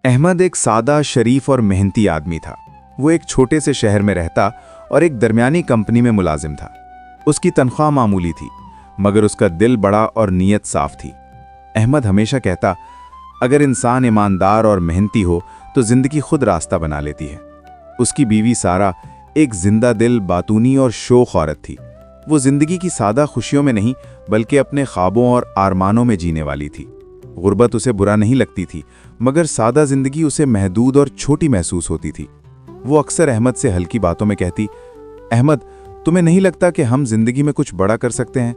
अहमद एक सादा, शरीफ और मेहनती आदमी था। वो एक छोटे से शहर में रहता और एक दरमियानी कंपनी में मुलाजिम था। उसकी तनख्वाह मामूली थी, मगर उसका दिल बड़ा और नीयत साफ थी। अहमद हमेशा कहता, अगर इंसान ईमानदार और मेहनती हो तो जिंदगी खुद रास्ता बना लेती है। उसकी बीवी सारा एक जिंदा दिल, बातूनी और शौक औरत थी। वो जिंदगी की सादा खुशियों में नहीं बल्कि अपने ख्वाबों और आरमानों में जीने वाली थी। गुर्बत उसे बुरा नहीं लगती थी, मगर सादा जिंदगी उसे महदूद और छोटी महसूस होती थी। वो अक्सर अहमद से हल्की बातों में कहती, अहमद, तुम्हें नहीं लगता कि हम जिंदगी में कुछ बड़ा कर सकते हैं?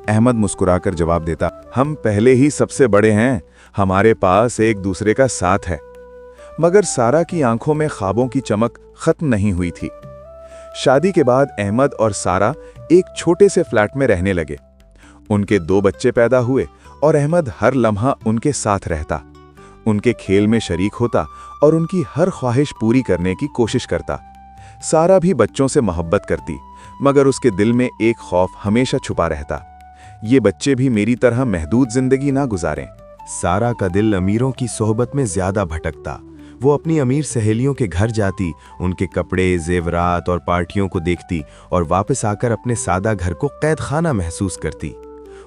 अहमद मुस्कुराकर जवाब देता, हम पहले ही सबसे बड़े हैं, हमारे पास एक दूसरे का साथ है। मगर सारा की आंखों में ख्वाबों की चमक खत्म नहीं हुई थी। शादी के बाद अहमद और सारा एक छोटे से फ्लैट में रहने लगे। उनके 2 बच्चे पैदा हुए और अहमद हर लम्हा उनके साथ रहता, उनके खेल में शरीक होता और उनकी हर ख्वाहिश पूरी करने की कोशिश करता। सारा भी बच्चों से मोहब्बत करती, मगर उसके दिल में एक खौफ हमेशा छुपा रहता, ये बच्चे भी मेरी तरह महदूद जिंदगी ना गुजारें। सारा का दिल अमीरों की सोहबत में ज्यादा भटकता। वो अपनी अमीर सहेलियों के घर जाती, उनके कपड़े, जेवरात और पार्टियों को देखती और वापस आकर अपने सादा घर को कैद खाना महसूस करती।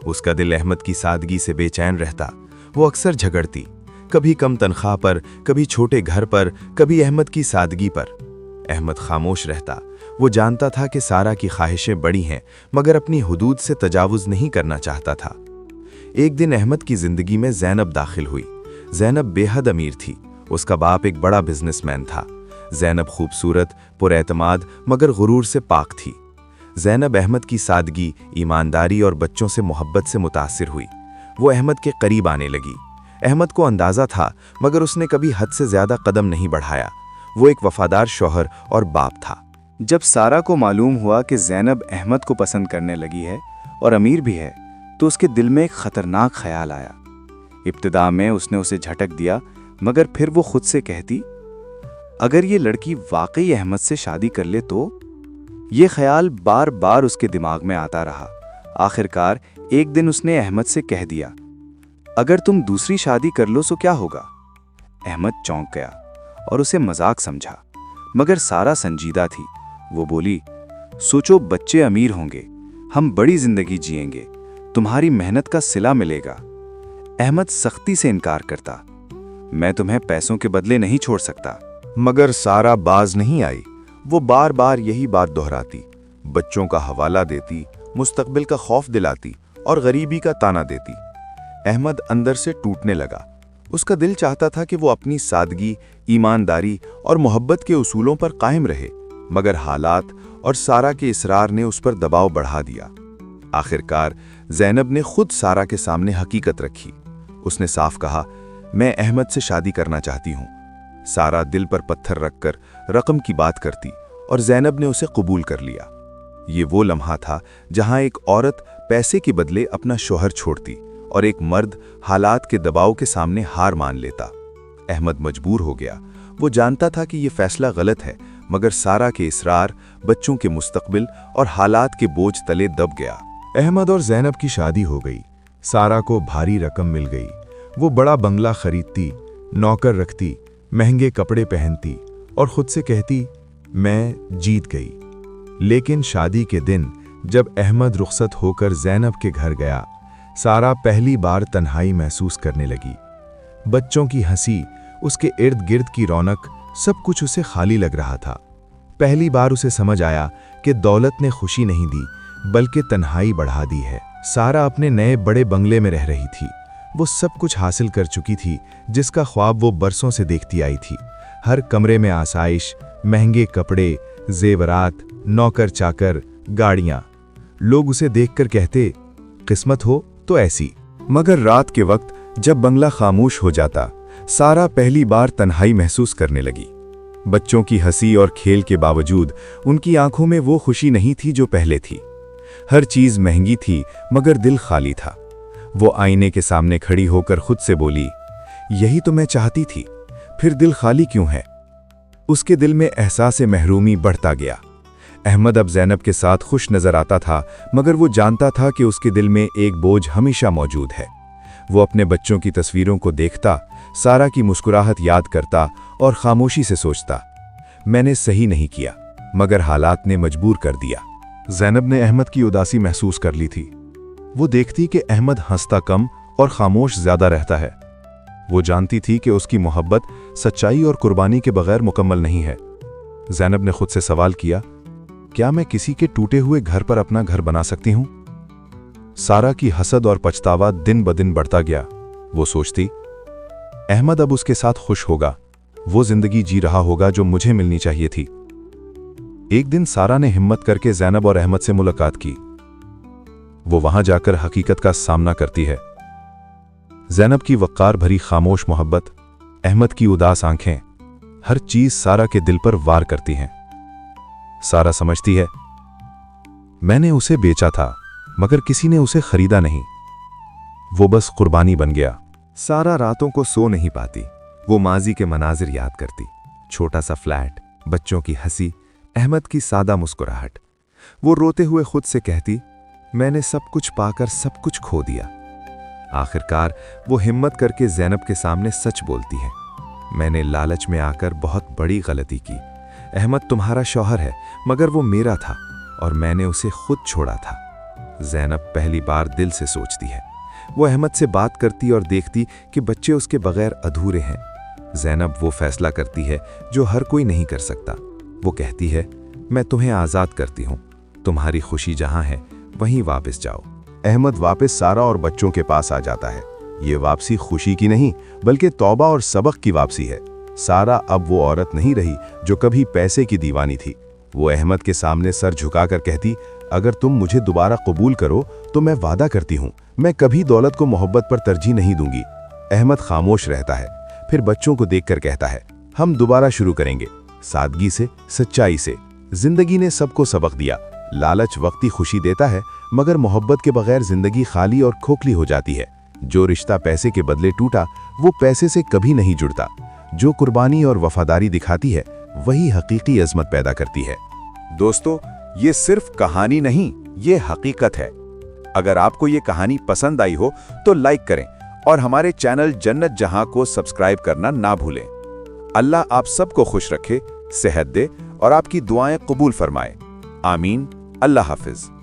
उसका दिल अहमद की सादगी से बेचैन रहता। वो अक्सर झगड़ती, कभी कम तनख्वाह पर, कभी छोटे घर पर, कभी अहमद की सादगी पर। अहमद खामोश रहता। वो जानता था कि सारा की ख्वाहिशें बड़ी हैं, मगर अपनी हुदूद से तजावुज़ नहीं करना चाहता था। एक दिन अहमद की जिंदगी में ज़ैनब दाखिल हुई। ज़ैनब बेहद अमीर थी। उसका बाप एक बड़ा बिजनेसमैन था। ज़ैनब खूबसूरत, पुरएतमाद, मगर गुरूर से पाक थी। ज़ैनब अहमद की सादगी, ईमानदारी और बच्चों से मोहब्बत से मुतासिर हुई। वो अहमद के करीब आने लगी। अहमद को अंदाज़ा था, मगर उसने कभी हद से ज़्यादा कदम नहीं बढ़ाया। वो एक वफादार शौहर और बाप था। जब सारा को मालूम हुआ कि ज़ैनब अहमद को पसंद करने लगी है और अमीर भी है, तो उसके दिल में एक ख़तरनाक ख्याल आया। इब्तिदा में उसने उसे झटक दिया, मगर फिर वो खुद से कहती, अगर ये लड़की वाकई अहमद से शादी कर ले तो? ये ख्याल बार बार उसके दिमाग में आता रहा। आखिरकार एक दिन उसने अहमद से कह दिया, अगर तुम दूसरी शादी कर लो तो क्या होगा? अहमद चौंक गया और उसे मजाक समझा, मगर सारा संजीदा थी। वो बोली, सोचो, बच्चे अमीर होंगे, हम बड़ी जिंदगी जिएंगे, तुम्हारी मेहनत का सिला मिलेगा। अहमद सख्ती से इनकार करता, मैं तुम्हें पैसों के बदले नहीं छोड़ सकता। मगर सारा बाज नहीं आई। वो बार बार यही बात दोहराती, बच्चों का हवाला देती, मुस्तकबिल का खौफ दिलाती और गरीबी का ताना देती। अहमद अंदर से टूटने लगा। उसका दिल चाहता था कि वो अपनी सादगी, ईमानदारी और मोहब्बत के उसूलों पर कायम रहे, मगर हालात और सारा के इसरार ने उस पर दबाव बढ़ा दिया। आखिरकार ज़ैनब ने खुद सारा के सामने हकीकत रखी। उसने साफ कहा, मैं अहमद से शादी करना चाहती हूँ। सारा दिल पर पत्थर रखकर रकम की बात करती और ज़ैनब ने उसे कबूल कर लिया। ये वो लम्हा था जहाँ एक औरत पैसे के बदले अपना शौहर छोड़ती और एक मर्द हालात के दबाव के सामने हार मान लेता। अहमद मजबूर हो गया। वो जानता था कि ये फैसला गलत है, मगर सारा के इसरार, बच्चों के मुस्तकबिल और हालात के बोझ तले दब गया। अहमद और ज़ैनब की शादी हो गई। सारा को भारी रकम मिल गई। वो बड़ा बंगला खरीदती, नौकर रखती, महंगे कपड़े पहनती और खुद से कहती, मैं जीत गई। लेकिन शादी के दिन जब अहमद रुखसत होकर ज़ैनब के घर गया, सारा पहली बार तन्हाई महसूस करने लगी। बच्चों की हंसी, उसके इर्द गिर्द की रौनक, सब कुछ उसे खाली लग रहा था। पहली बार उसे समझ आया कि दौलत ने खुशी नहीं दी, बल्कि तन्हाई बढ़ा दी है। सारा अपने नए बड़े बंगले में रह रही थी। वो सब कुछ हासिल कर चुकी थी जिसका ख्वाब वो बरसों से देखती आई थी। हर कमरे में आसाइश, महंगे कपड़े, जेवरात, नौकर चाकर, गाड़ियाँ। लोग उसे देखकर कहते, किस्मत हो तो ऐसी। मगर रात के वक्त जब बंगला खामोश हो जाता, सारा पहली बार तन्हाई महसूस करने लगी। बच्चों की हंसी और खेल के बावजूद उनकी आंखों में वो खुशी नहीं थी जो पहले थी। हर चीज महंगी थी, मगर दिल खाली था। वो आईने के सामने खड़ी होकर खुद से बोली, यही तो मैं चाहती थी, फिर दिल खाली क्यों है? उसके दिल में एहसास महरूमी बढ़ता गया। अहमद अब ज़ैनब के साथ खुश नजर आता था, मगर वो जानता था कि उसके दिल में एक बोझ हमेशा मौजूद है। वो अपने बच्चों की तस्वीरों को देखता, सारा की मुस्कुराहट याद करता और खामोशी से सोचता, मैंने सही नहीं किया, मगर हालात ने मजबूर कर दिया। ज़ैनब ने अहमद की उदासी महसूस कर ली थी। वो देखती कि अहमद हंसता कम और खामोश ज्यादा रहता है। वो जानती थी कि उसकी मोहब्बत सच्चाई और कुर्बानी के बगैर मुकम्मल नहीं है। ज़ैनब ने खुद से सवाल किया, क्या मैं किसी के टूटे हुए घर पर अपना घर बना सकती हूं? सारा की हसद और पछतावा दिन ब दिन बढ़ता गया। वो सोचती, अहमद अब उसके साथ खुश होगा, वो जिंदगी जी रहा होगा जो मुझे मिलनी चाहिए थी। एक दिन सारा ने हिम्मत करके ज़ैनब और अहमद से मुलाकात की। वो वहां जाकर हकीकत का सामना करती है। ज़ैनब की वक़ार भरी खामोश मोहब्बत, अहमद की उदास आंखें, हर चीज सारा के दिल पर वार करती हैं। सारा समझती है, मैंने उसे बेचा था, मगर किसी ने उसे खरीदा नहीं, वो बस कुर्बानी बन गया। सारा रातों को सो नहीं पाती। वो माजी के मनाजिर याद करती, छोटा सा फ्लैट, बच्चों की हंसी, अहमद की सादा मुस्कुराहट। वो रोते हुए खुद से कहती, मैंने सब कुछ पाकर सब कुछ खो दिया। आखिरकार वो हिम्मत करके ज़ैनब के सामने सच बोलती है, मैंने लालच में आकर बहुत बड़ी गलती की। अहमद तुम्हारा शौहर है, मगर वो मेरा था और मैंने उसे खुद छोड़ा था। ज़ैनब पहली बार दिल से सोचती है। वो अहमद से बात करती और देखती कि बच्चे उसके बगैर अधूरे हैं। ज़ैनब वो फैसला करती है जो हर कोई नहीं कर सकता। वो कहती है, मैं तुम्हें आज़ाद करती हूँ, तुम्हारी खुशी जहाँ है वहीं वापस जाओ। अहमद वापस सारा और बच्चों के पास आ जाता है। ये वापसी खुशी की नहीं, बल्कि तौबा और सबक की वापसी है। सारा अब वो औरत नहीं रही जो कभी पैसे की दीवानी थी। वो अहमद के सामने सर झुकाकर कहती, अगर तुम मुझे दोबारा कबूल करो तो मैं वादा करती हूँ, मैं कभी दौलत को मोहब्बत पर तरजीह नहीं दूंगी। अहमद खामोश रहता है, फिर बच्चों को देखकर कहता है, हम दोबारा शुरू करेंगे, सादगी से, सच्चाई से। जिंदगी ने सबको सबक दिया। लालच वक्ती खुशी देता है, मगर मोहब्बत के बगैर जिंदगी खाली और खोखली हो जाती है। जो रिश्ता पैसे के बदले टूटा, वो पैसे से कभी नहीं जुड़ता। जो कुर्बानी और वफादारी दिखाती है, वही हकीकी अजमत पैदा करती है। दोस्तों, ये सिर्फ कहानी नहीं, ये हकीकत है। अगर आपको ये कहानी पसंद आई हो तो लाइक करें और हमारे चैनल जन्नत जहां को सब्सक्राइब करना ना भूलें। अल्लाह आप सबको खुश रखे, सेहत दे और आपकी दुआएं कबूल फरमाए। आमीन। अल्लाह हाफिज।